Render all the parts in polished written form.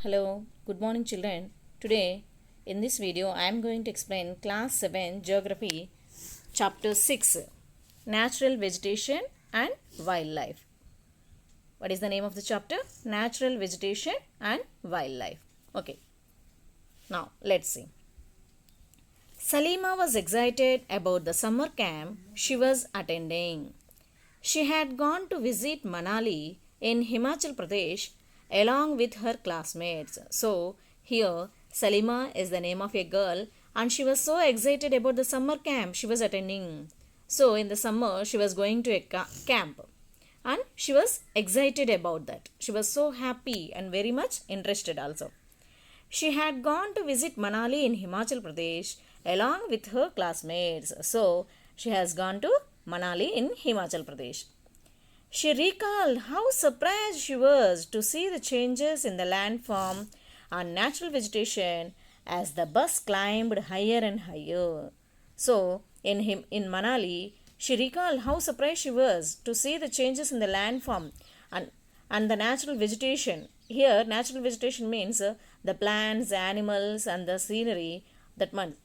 Hello, good morning children. Today in this video I am going to explain class 7 geography chapter 6 natural vegetation and wildlife. What is the name of the chapter? Natural vegetation and wildlife. Okay. Now let's see. Salima was excited about the summer camp she was attending. She had gone to visit Manali in Himachal Pradesh along with her classmates. So, here Salima is the name of a girl and she was so excited about the summer camp she was attending. So, in the summer, she was going to a camp and she was excited about that. She was so happy and very much interested also. She had gone to visit Manali in Himachal Pradesh along with her classmates. So, she has gone to Manali in Himachal Pradesh. She recalled how surprised she was to see the changes in the landform and natural vegetation as the bus climbed higher and higher. So, in Manali, she recalled how surprised she was to see the changes in the landform and the natural vegetation. Here, natural vegetation means the plants, animals, and the scenery, that meant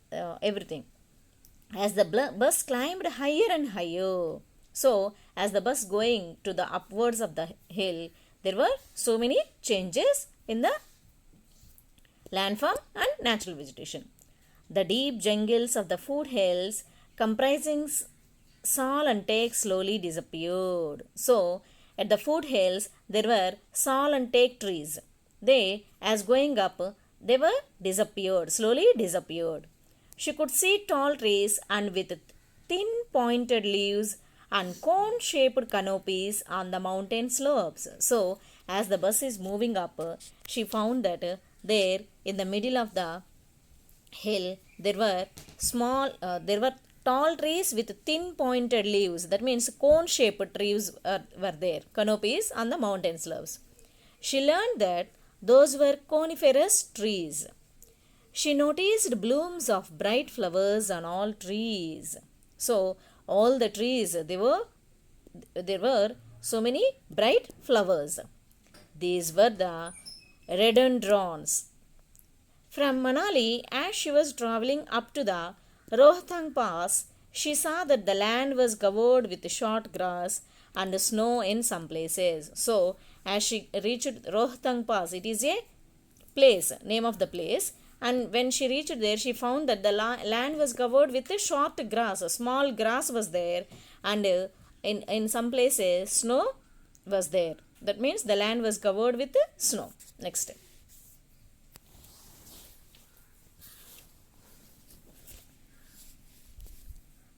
everything. As the bus climbed higher and higher. So, as the bus going to the upwards of the hill, there were so many changes in the landform and natural vegetation. The deep jungles of the foothills comprising sal and teak slowly disappeared. So, at the foothills, there were sal and teak trees. They, as going up, they were disappeared, slowly disappeared. She could see tall trees and with thin pointed leaves and cone-shaped canopies on the mountain slopes. So, as the bus is moving up, she found that there in the middle of the hill there were tall trees with thin pointed leaves. That means cone-shaped trees were there, canopies on the mountain slopes. She learned that those were coniferous trees. She noticed blooms of bright flowers on all trees. So, all the trees, there were so many bright flowers. These were the rhododendrons. From Manali, as she was traveling up to the Rohtang Pass, she saw that the land was covered with short grass and snow in some places. So, as she reached Rohtang Pass, it is a place, name of the place. And when she reached there, she found that the land was covered with a short grass. A small grass was there, and in some places, snow was there. That means the land was covered with snow. Next.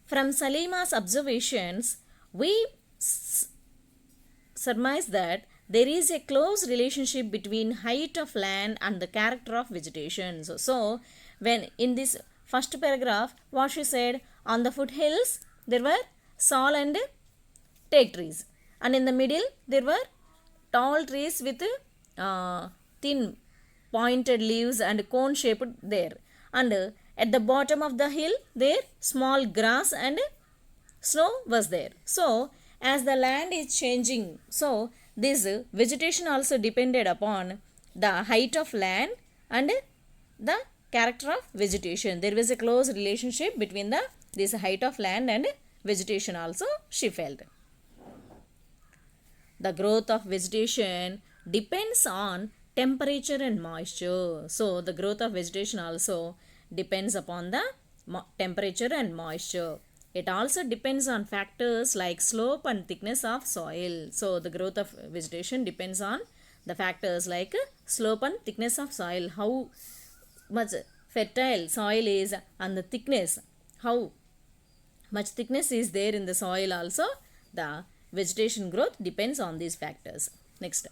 From Salima's observations, we surmise that there is a close relationship between height of land and the character of vegetation. So when in this first paragraph, what she said, on the foothills there were sal and teak trees, and in the middle there were tall trees with thin pointed leaves and cone shaped there, and at the bottom of the hill there small grass and snow was there. So as the land is changing, so this vegetation also depended upon the height of land and the character of vegetation. There was a close relationship between this height of land and vegetation also she felt. The growth of vegetation depends on temperature and moisture. So the growth of vegetation also depends upon the temperature and moisture. It also depends on factors like slope and thickness of soil. So, the growth of vegetation depends on the factors like slope and thickness of soil. How much fertile soil is and the thickness. How much thickness is there in the soil also. The vegetation growth depends on these factors. Next.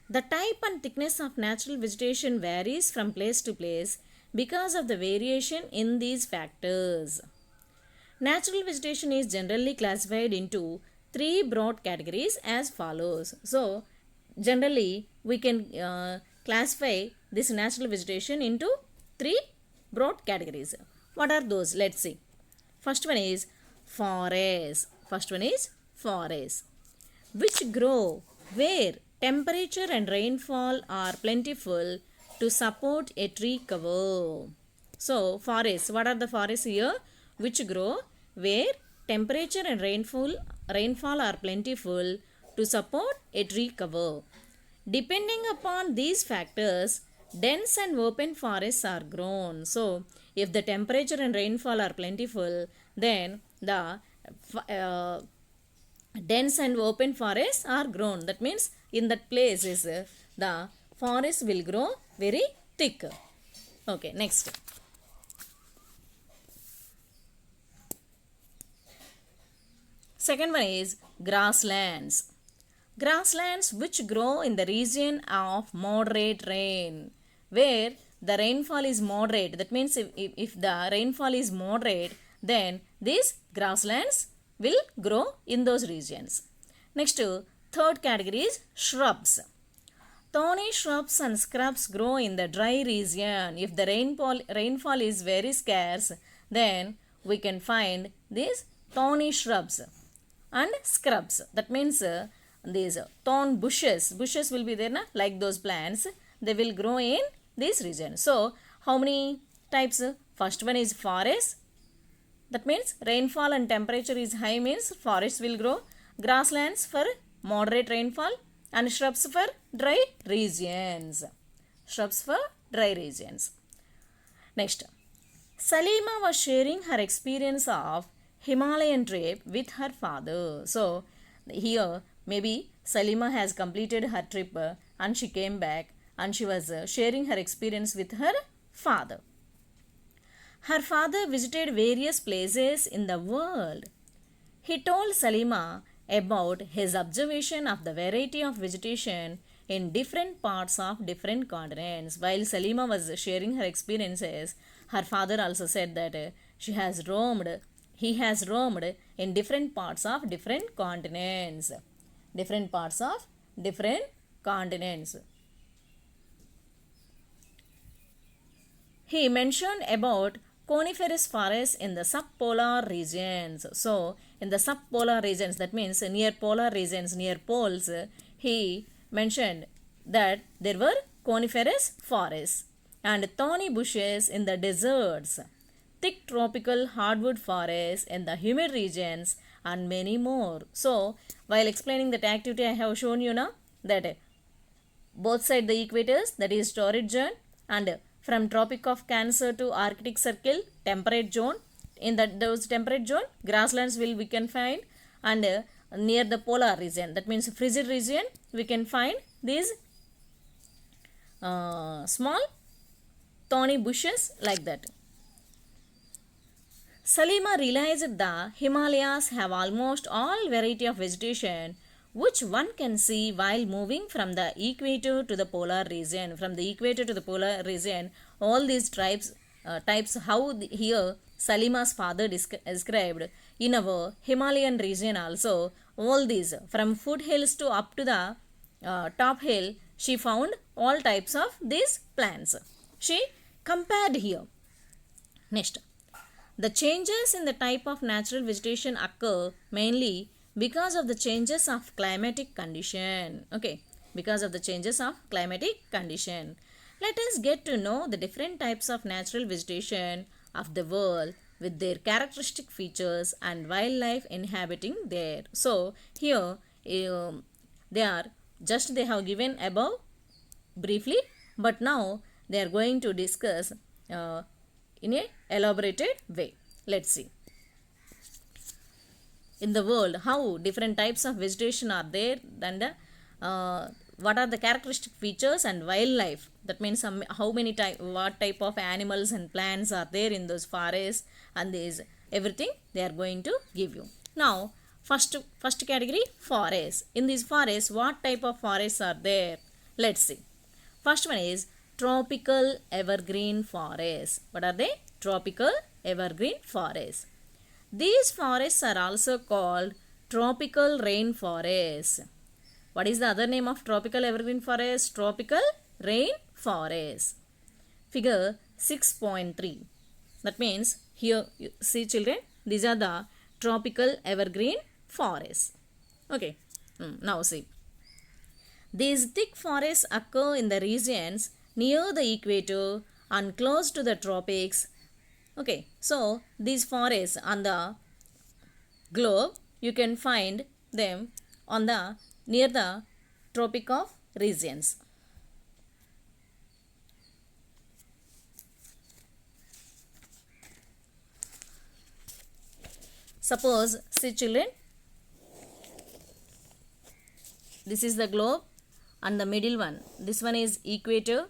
The type and thickness of natural vegetation varies from place to place because of the variation in these factors. Natural vegetation is generally classified into three broad categories as follows. So, generally we can classify this natural vegetation into three broad categories. What are those? Let's see. First one is forests. Which grow where temperature and rainfall are plentiful to support a tree cover. So, forests, what are the forests here? Which grow where temperature and rainfall are plentiful to support a tree cover. Depending upon these factors, dense and open forests are grown. So, if the temperature and rainfall are plentiful, then the dense and open forests are grown. That means in that place is the forest will grow very thick. Okay, next. Second one is grasslands. Grasslands which grow in the region of moderate rain, where the rainfall is moderate. That means if the rainfall is moderate, then these grasslands will grow in those regions. Next, third category is shrubs. Thorny shrubs and scrubs grow in the dry region. If the rainfall is very scarce, then we can find these thorny shrubs and scrubs. That means these thorn bushes will be there na? Like those plants, they will grow in this region. So how many types? First one is forest. That means rainfall and temperature is high, means forests will grow. Grasslands for moderate rainfall and shrubs for dry regions. Shrubs for dry regions. Next, Salima was sharing her experience of Himalayan trip with her father. So here maybe Salima has completed her trip and she came back and she was sharing her experience with her father. Her father visited various places in the world. He told Salima about his observation of the variety of vegetation in different parts of different continents. While Salima was sharing her experiences, her father also said that he has roamed in different parts of different continents. Different parts of different continents. He mentioned about coniferous forests in the subpolar regions. So, in the subpolar regions, that means near polar regions, near poles, he mentioned that there were coniferous forests and thorny bushes in the deserts, thick tropical hardwood forests in the humid regions, and many more. So, while explaining that activity, I have shown you now that both side the equators, that is torrid zone, and from Tropic of Cancer to Arctic Circle, temperate zone. In those temperate zone, grasslands we can find, and near the polar region, that means frigid region, we can find these small thorny bushes like that. Salima realized the Himalayas have almost all variety of vegetation which one can see while moving from the equator to the polar region. From the equator to the polar region, all these types, how here Salima's father described, in our Himalayan region also, all these from foothills to up to the top hill, she found all types of these plants. She compared here. Next, the changes in the type of natural vegetation occur mainly because of the changes of climatic condition. Okay, because of the changes of climatic condition. Let us get to know the different types of natural vegetation of the world with their characteristic features and wildlife inhabiting there. So here they have given above briefly, but now they are going to discuss in a elaborated way. Let's see. In the world, how different types of vegetation are there, and what are the characteristic features and wildlife. That means what type of animals and plants are there in those forests, and these everything they are going to give you. Now, first category, forests. In these forests, what type of forests are there? Let's see. First one is tropical evergreen forests. What are they? Tropical evergreen forests. These forests are also called tropical rainforests. What is the other name of tropical evergreen forest? Tropical rainforest. Figure 6.3. That means here you see children, these are the tropical evergreen forests. Okay, now see. These thick forests occur in the regions near the equator and close to the tropics. Okay, so these forests on the globe, you can find them on the near the tropic of regions. Suppose, see children, this is the globe and the middle one, this one is equator.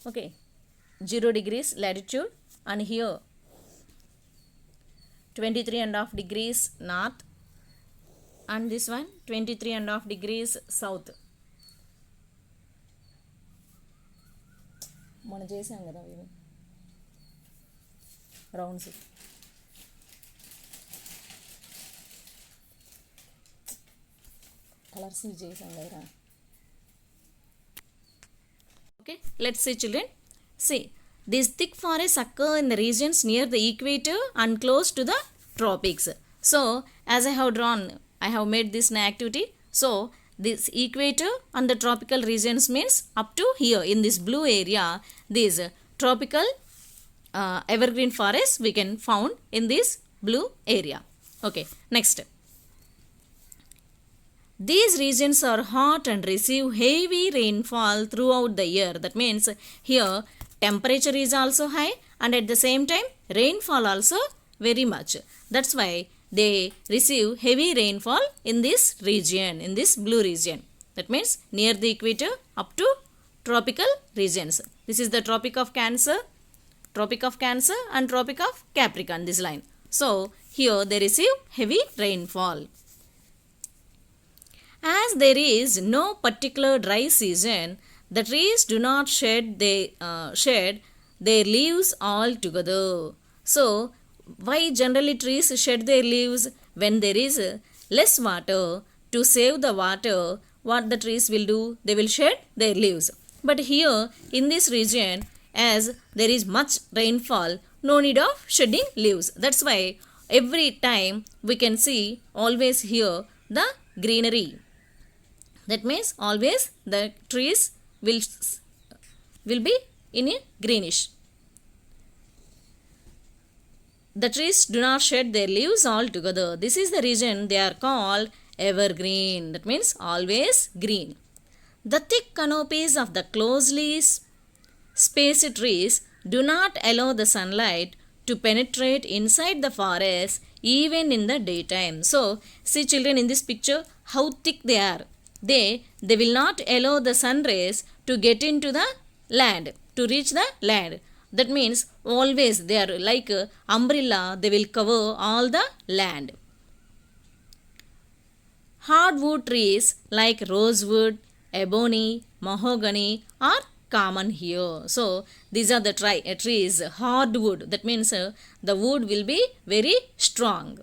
Okay, 0 degrees latitude, and here 23.5 degrees north, and this one 23.5 degrees south. మనం చేసాం కదా ఇవి rounds. Colours చేసాం కదా. Okay, let's see children. See, these thick forests occur in the regions near the equator and close to the tropics. So, as I have drawn, I have made this activity. So, this equator and the tropical regions means up to here in this blue area, these tropical evergreen forests we can found in this blue area. Okay, next. These regions are hot and receive heavy rainfall throughout the year. That means here temperature is also high and at the same time rainfall also very much. That's why they receive heavy rainfall in this region, in this blue region. That means near the equator up to tropical regions. This is the Tropic of Cancer and Tropic of Capricorn, this line. So here they receive heavy rainfall. As there is no particular dry season, the trees do not shed their leaves altogether. So, why generally trees shed their leaves? When there is less water, to save the water, what the trees will do? They will shed their leaves. But here, in this region, as there is much rainfall, no need of shedding leaves. That's why every time we can see always here the greenery. That means always the trees will be in a greenish. The trees do not shed their leaves altogether. This is the reason they are called evergreen. That means always green. The thick canopies of the closely spaced trees do not allow the sunlight to penetrate inside the forest even in the daytime. So, see children, in this picture how thick they are. They will not allow the sun rays to get into the land, to reach the land. That means always they are like umbrella, they will cover all the land. Hardwood trees like rosewood, ebony, mahogany are common here. So these are the trees, hardwood. That means the wood will be very strong.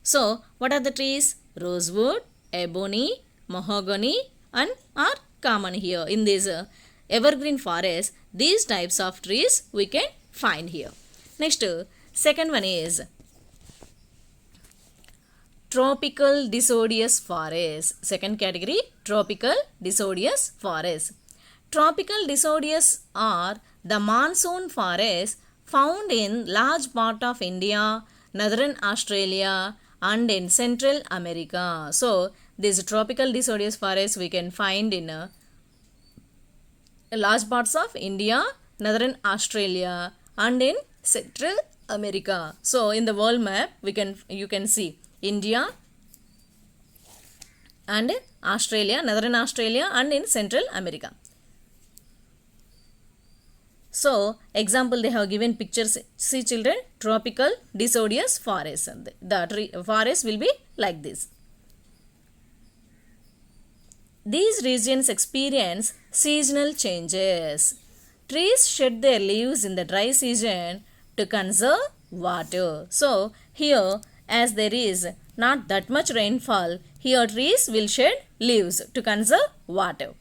So what are the trees? Rosewood, ebony, mahogany and are common here in this evergreen forest. These types of trees we can find here. Next, second one is tropical deciduous forest. Second category, tropical deciduous forest. Tropical deciduous are the monsoon forests found in large part of India, northern Australia and in Central America. So these tropical deciduous forests we can find in large parts of India, northern Australia and in Central America. So in the world map you can see India and Australia, northern Australia and in Central America. So example they have given pictures. See children, tropical deciduous forest. The forest will be like this. These regions experience seasonal changes. Trees shed their leaves in the dry season to conserve water. So here, as there is not that much rainfall, here trees will shed leaves to conserve water.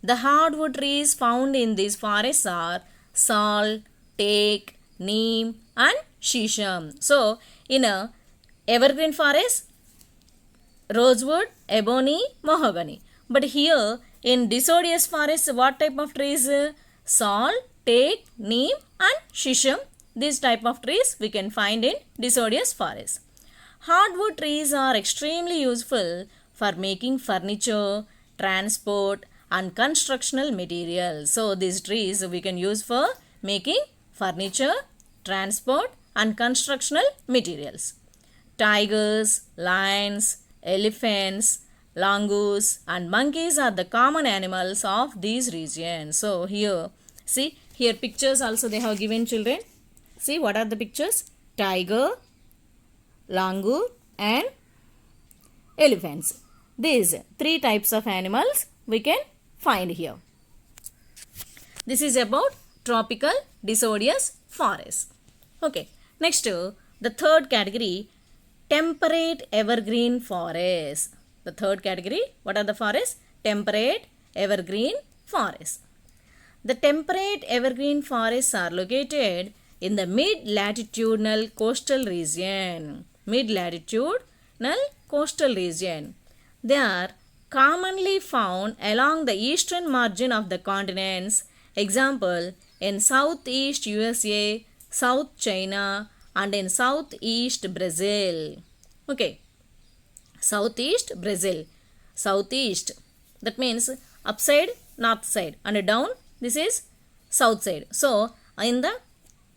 The hardwood trees found in these forests are sal, teak, neem and shisham. So in a evergreen forest, rosewood, ebony, mahogany. But here in deciduous forest, what type of trees? Sal, teak, neem and shisham. These type of trees we can find in deciduous forest. Hardwood trees are extremely useful for making furniture, transport and constructional materials. So these trees we can use for making furniture, transport and constructional materials. Tigers, lions, elephants, langurs and monkeys are the common animals of these regions. So here, see here pictures also they have given children. See what are the pictures? Tiger, langur and elephants. These three types of animals we can find here. This is about tropical deciduous forest. Okay, next the third category, temperate evergreen forest. The third category, what are the forests? Temperate evergreen forests. The temperate evergreen forests are located in the mid-latitudinal coastal region. Mid-latitudinal coastal region. They are commonly found along the eastern margin of the continents. Example, in southeast USA, South China and in southeast Brazil. Okay, southeast Brazil. Southeast, that means upside north side and down this is south side. So in the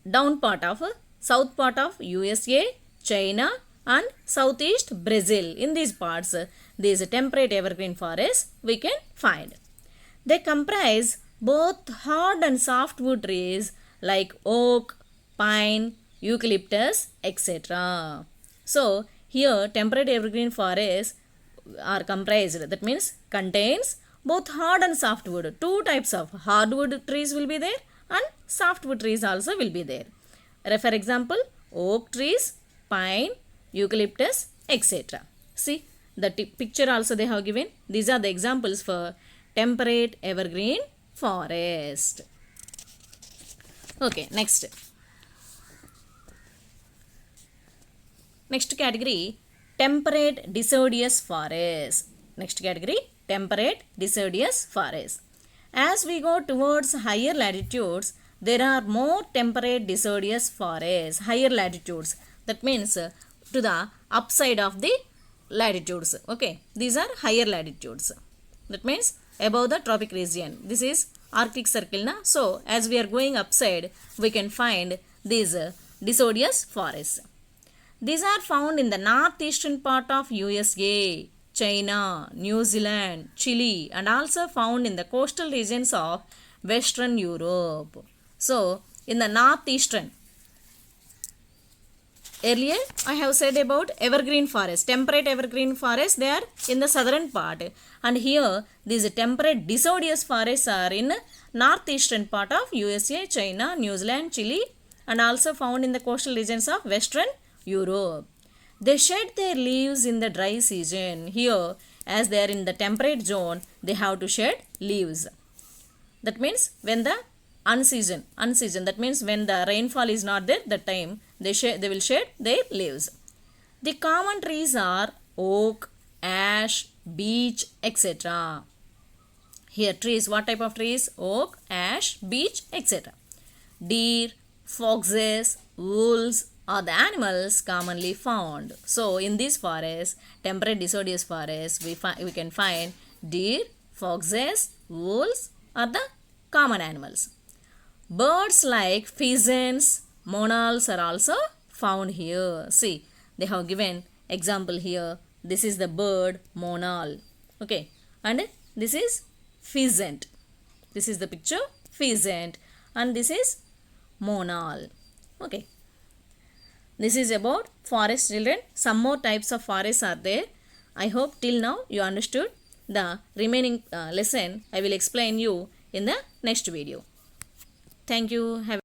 down part of south part of USA, China and southeast Brazil, in these parts these temperate evergreen forests we can find. They comprise both hard and softwood trees like oak, pine, eucalyptus, etc. So here temperate evergreen forests are comprised, that means contains both hard and softwood. Two types of hardwood trees will be there and softwood trees also will be there. For example, oak trees, pine, eucalyptus, etc. See the picture also they have given. These are the examples for temperate evergreen forest. Okay, next category, temperate deciduous forest. Next category, temperate deciduous forest. As we go towards higher latitudes, there are more temperate deciduous forests. Higher latitudes, that means to the upside of the latitudes. Okay, these are higher latitudes. That means above the tropic region. This is Arctic Circle na. So as we are going upside, we can find these deciduous forests. These are found in the northeastern part of USA, China, New Zealand, Chile and also found in the coastal regions of Western Europe. So in the northeastern, earlier I have said about evergreen forest, temperate evergreen forest, they are in the southern part, and here these temperate deciduous forests are in northeastern part of USA, China, New Zealand, Chile and also found in the coastal regions of Western Europe. They shed their leaves in the dry season. Here as they are in the temperate zone, they have to shed leaves. That means when the unseason, that means when the rainfall is not there, that time they will shed their leaves. The common trees are oak, ash, beech, etc. Here trees, what type of trees? Oak, ash, beech, etc. Deer, foxes, wolves are the animals commonly found. So in these forests, temperate deciduous forests, we can find deer, foxes, wolves are the common animals. Birds like pheasants, monals are also found here. See, they have given example here. This is the bird monal. Okay, and this is pheasant. This is the picture pheasant and this is monal. Okay. This is about forest, children. Some more types of forests are there. I hope till now you understood. The remaining lesson I will explain you in the next video. Thank you. Have